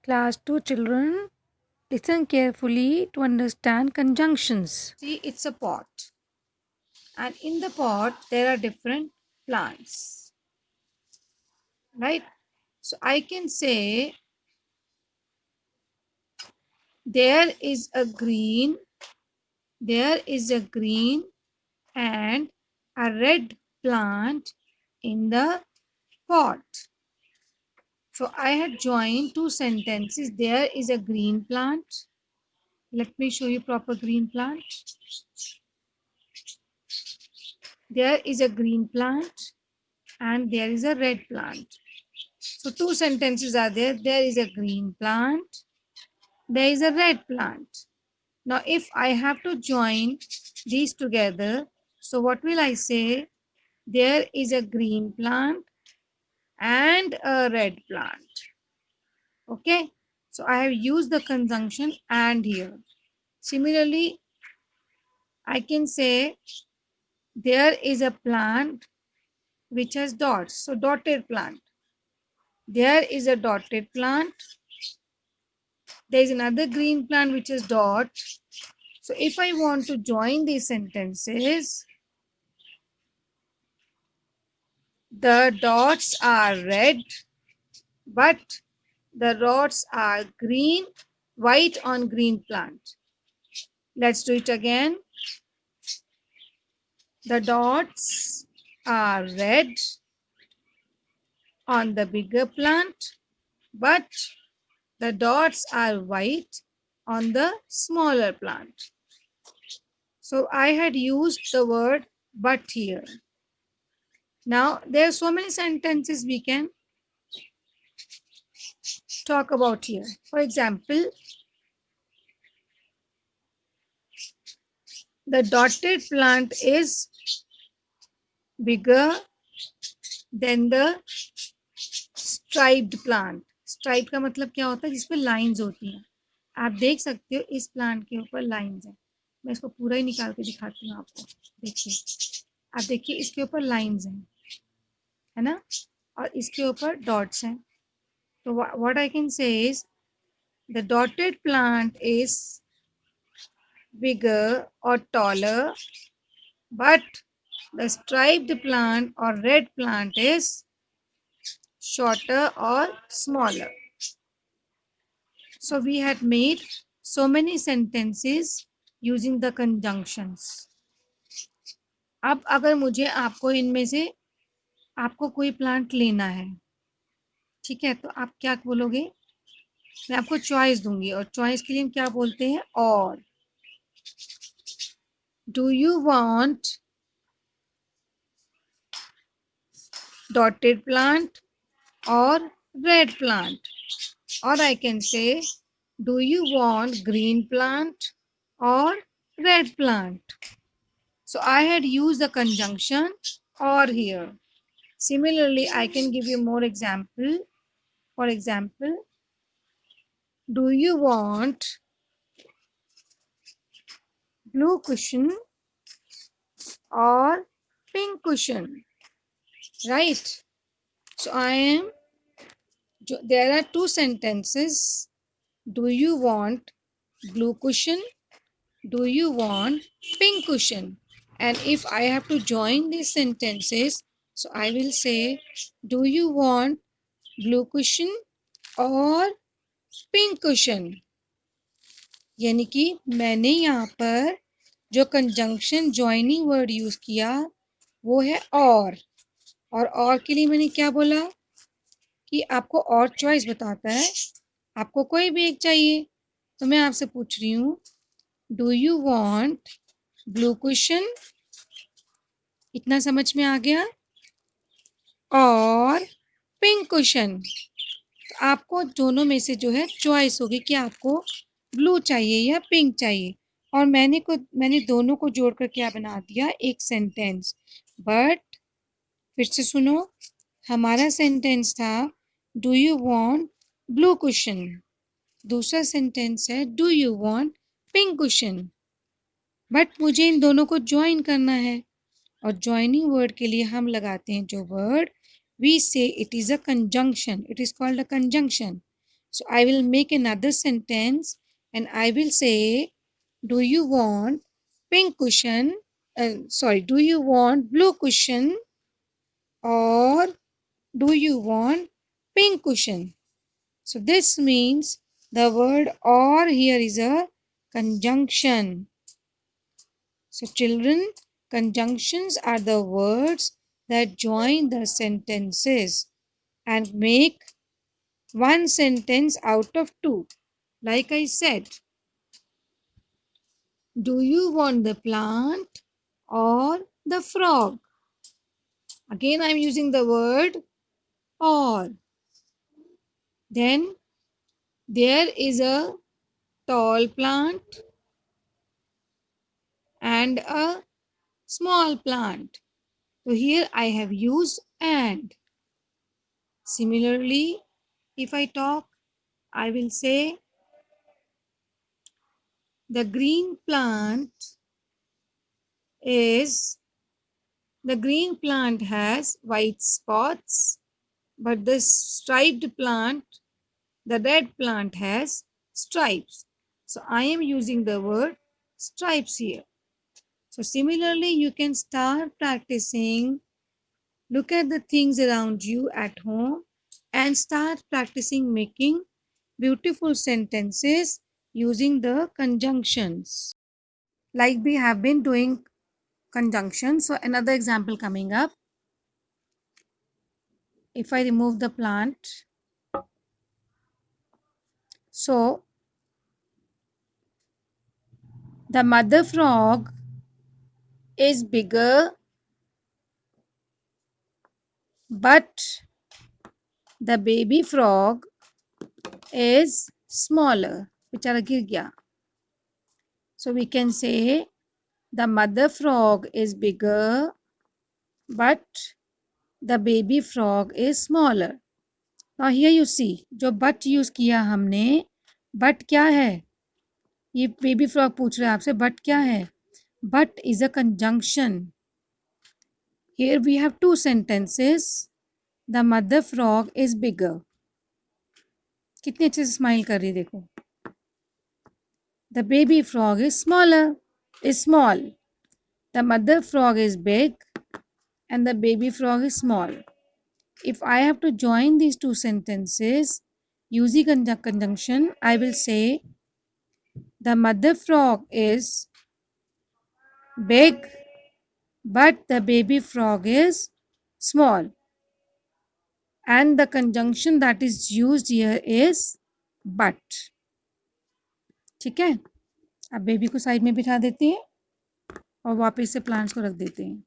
Class 2 children, listen carefully to understand conjunctions. See, it's a pot, and in the pot there are different plants, right? So I can say there is a green, there is a green and a red plant in the pot. So I had joined two sentences. There is a green plant. Let me show you proper green plant. There is a green plant and there is a red plant. So two sentences are there. There is a green plant. There is a red plant. Now if I have to join these together, so what will I say? There is a green plant and a red plant. Okay, so I have used the conjunction and here. Similarly, I can say there is a plant which has dots, so dotted plant. There is a dotted plant. There is another green plant which has dot. So if I want to join these sentences, the dots are red, but the dots are green, white on green plant. Let's do it again. The dots are red on the bigger plant, but the dots are white on the smaller plant. So I had used the word but here. Now there are so many sentences we can talk about here. For example, the dotted plant is bigger than the striped plant. Striped का मतलब क्या होता है? जिस पे lines होती हैं. आप देख सकते हो इस प्लांट के ऊपर लाइंस हैं. मैं इसको पूरा ही निकाल के दिखाती हूँ आपको. देखिए, आप देखिए इसके ऊपर लाइंस हैं, है ना? और इसके ऊपर डॉट्स हैं. तो what I can say is the dotted plant is bigger or taller, but the striped plant or red plant is shorter or smaller. So we had made so many sentences using the conjunctions. अब अगर मुझे आपको इनमें से आपको कोई plant लेना है, ठीक है, तो आप क्या बोलोगे? मैं आपको चॉइस दूंगी और चॉइस के लिए हम क्या बोलते हैं? और. Do you want dotted plant or red plant? Or I can say, do you want green plant or red plant? So I had used the conjunction or here. Similarly, I can give you more example. For example, do you want blue cushion or pink cushion? Right? So there are two sentences. Do you want blue cushion? Do you want pink cushion? And if I have to join these sentences, so I will say, do you want blue cushion or pink cushion? यानी कि मैंने यहाँ पर जो conjunction joining word use किया वो है और के लिए मैंने क्या बोला कि आपको और चॉइस बताता है, आपको कोई भी एक चाहिए. तो मैं आपसे पूछ रही हूँ, do you want blue question? इतना समझ में आ गया? और पिंक क्वेश्चन. तो आपको दोनों में से जो है चॉइस होगी कि आपको ब्लू चाहिए या पिंक चाहिए. और मैंने दोनों को जोड़कर क्या बना दिया? एक सेंटेंस. बट फिर से सुनो, हमारा सेंटेंस था do you want blue question. दूसरा सेंटेंस है do you want pink question. But मुझे इन दोनों को ज्वाइन करना है और ज्वाइनिंग वर्ड के लिए हम लगाते हैं जो वर्ड, वी से it is a conjunction. It is called a conjunction. So I will make another sentence and I will say, do you want pink cushion? Do you want blue cushion or do you want pink cushion? So this means the word or here is a conjunction. So children, conjunctions are the words that join the sentences and make one sentence out of two. Like I said, do you want the plant or the frog? Again, I'm using the word or. Then there is a tall plant and a small plant. So here I have used and. Similarly, if I talk, I will say the green plant is the green plant has white spots, but the striped plant, the red plant has stripes. So I am using the word stripes here. So similarly, you can start practicing. Look at the things around you at home and start practicing making beautiful sentences using the conjunctions. Like we have been doing conjunctions. So another example coming up. If I remove the plant, so the mother frog is bigger, but the baby frog is smaller. बेचारा गिर गया. So we can say the mother frog is bigger, but the baby frog is smaller. Now here you see, जो but use किया हमने, but क्या है? ये baby frog पूछ रहा है आपसे, but क्या है? But is a conjunction. Here we have two sentences. The mother frog is bigger. कितने अच्छे से स्माइल कर रही है देखो. The baby frog is small. The mother frog is big and the baby frog is small. If I have to join these two sentences using conjunction, I will say the mother frog is big but the baby frog is small. And the conjunction that is used here is but. ठीक है. अब baby को side में बिठा देते हैं और वापस से प्लांट्स को रख देते हैं.